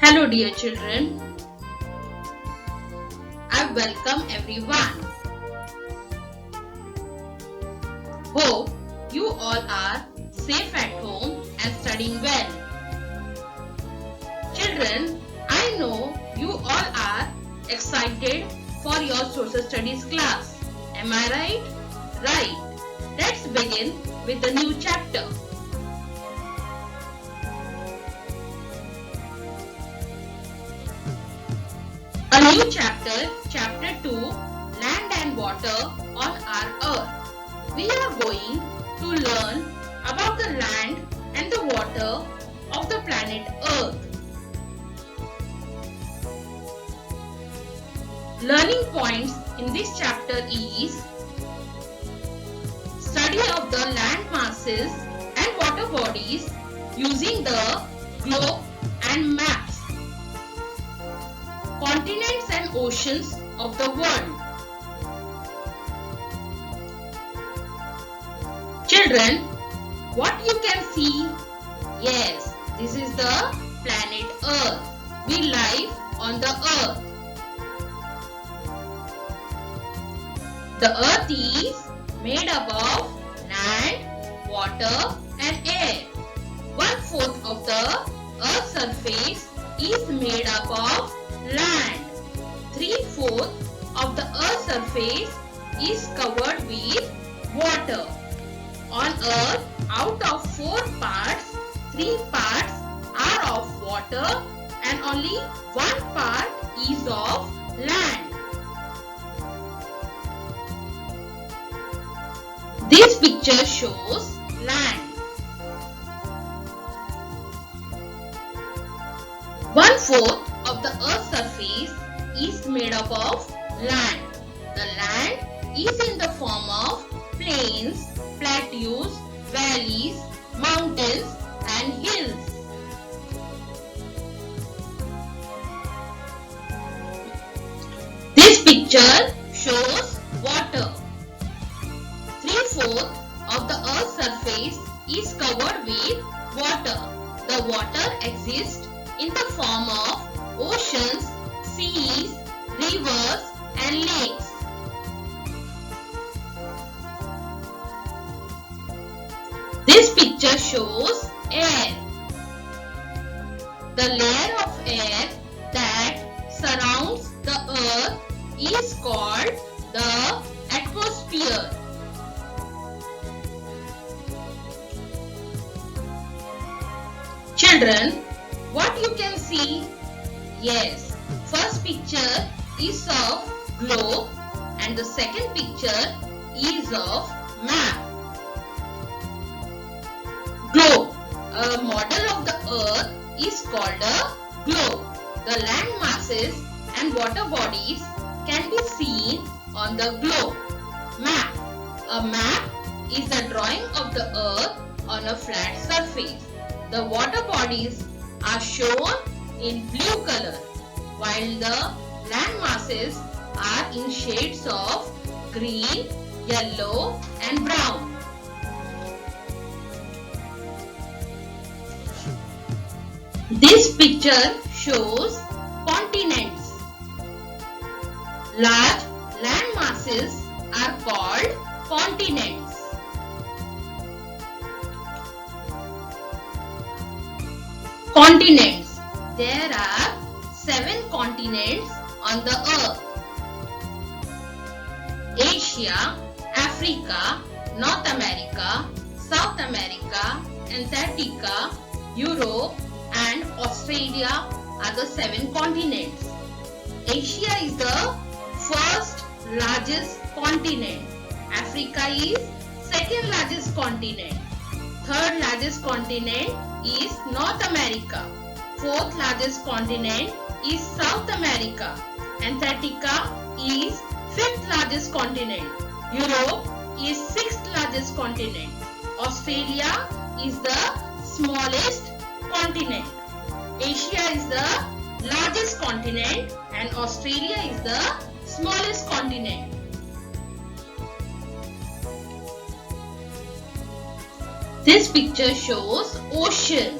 Hello dear children, I welcome everyone. Hope you all are safe at home and studying well. Children, I know you all are excited for your social studies class. Am I right? Right. Let's begin with the new chapter. A new chapter, chapter 2, Land and Water on our Earth. We are going to learn about the land and the water of the planet Earth. Learning points in this chapter is study of the land masses and water bodies using the globe and maps. Continents and oceans of the world. Children, what you can see? Yes, this is the planet Earth. We live on the Earth. The Earth is made up of land, water and air. 1/4 of the Earth's surface is made up of land. 3/4 of the Earth's surface is covered with water. On Earth, out of 4 parts, 3 parts are of water and only 1 part is of land. This picture shows land. 1/4 of the Earth's surface is made up of land. The land is in the form of plains, plateaus, valleys, mountains and hills. This picture shows water. 3/4 of the Earth's surface is covered with water. The water exists in the form of oceans, seas, rivers and lakes. This picture shows air. The layer of air that surrounds the Earth is called the atmosphere. Children, what you can see? Yes, first picture is of globe and the second picture is of map. Globe, a model of the Earth is called a globe. The land masses and water bodies can be seen on the globe. Map, a map is a drawing of the Earth on a flat surface. The water bodies are shown in blue color, while the land masses are in shades of green, yellow and brown. This picture shows continents. Large land masses are called continents. Continents. There are 7 continents on the Earth. Asia, Africa, North America, South America, Antarctica, Europe and Australia are the 7 continents. Asia is the first largest continent. Africa is second largest continent. Third largest continent is North America. Fourth largest continent is South America. Antarctica is fifth largest continent. Europe is sixth largest continent. Australia is the smallest continent. Asia is the largest continent and Australia is the smallest continent. This picture shows ocean.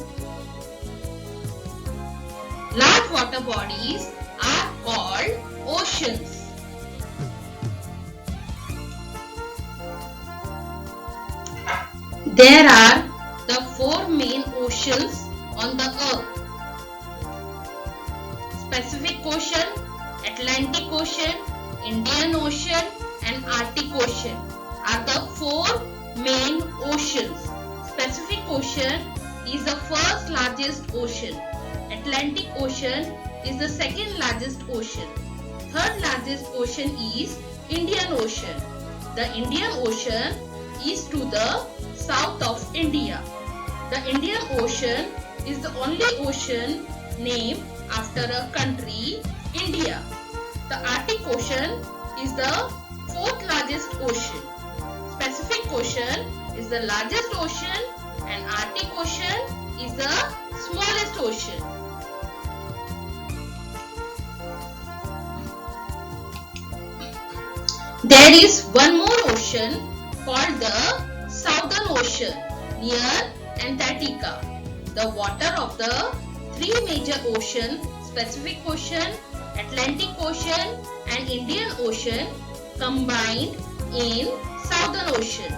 Large water bodies are called oceans. There are the four main oceans on the earth: Pacific Ocean, Atlantic Ocean, Indian Ocean and Arctic Ocean are the four main oceans. Pacific Ocean is the first largest ocean. Atlantic Ocean is the second largest ocean. Third largest ocean is Indian Ocean. The Indian Ocean is to the south of India. The Indian Ocean is the only ocean named after a country, India. The Arctic Ocean is the fourth largest ocean. Pacific Ocean is the largest ocean and Arctic Ocean is the smallest ocean. There is one more ocean called the Southern Ocean near Antarctica. The water of the three major oceans, Pacific Ocean, Atlantic Ocean and Indian Ocean, combined in Southern Ocean.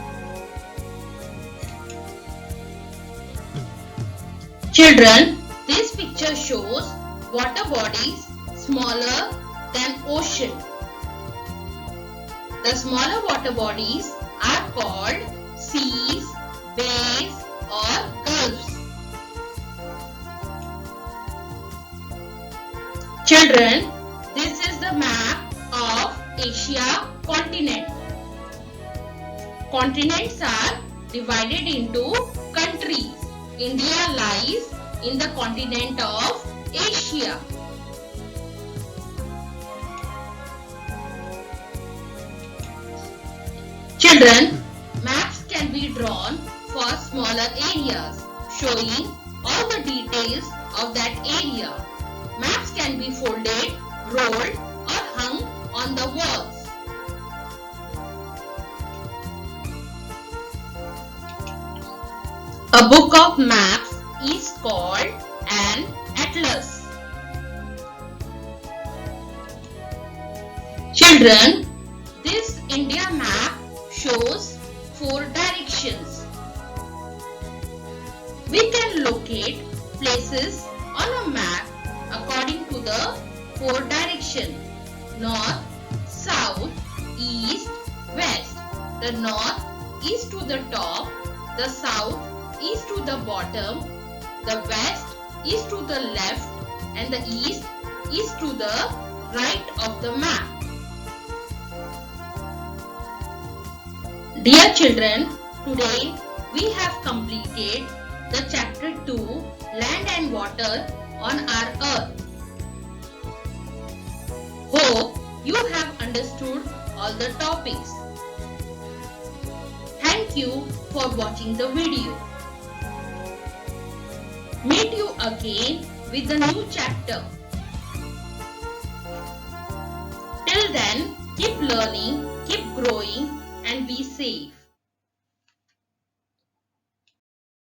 Children, this picture shows water bodies smaller than ocean. The smaller water bodies are called seas, bays or gulfs. Children, this is the map of Asia continent. Continents are divided into countries. India lies in the continent of Asia. Children, maps can be drawn for smaller areas, showing all the details of that area. Maps can be folded, rolled or hung on the walls. A book of maps is called an atlas. Children, this India map shows four directions. We can locate places on a map according to the four directions: north, south, east, west. The north is to the top, the south is to the bottom, the west is to the left and the east is to the right of the map. Dear children, today we have completed the chapter 2, Land and Water on our Earth. Hope you have understood all the topics. Thank you for watching the video. Meet you again with a new chapter. Till then, keep learning, keep growing and be safe.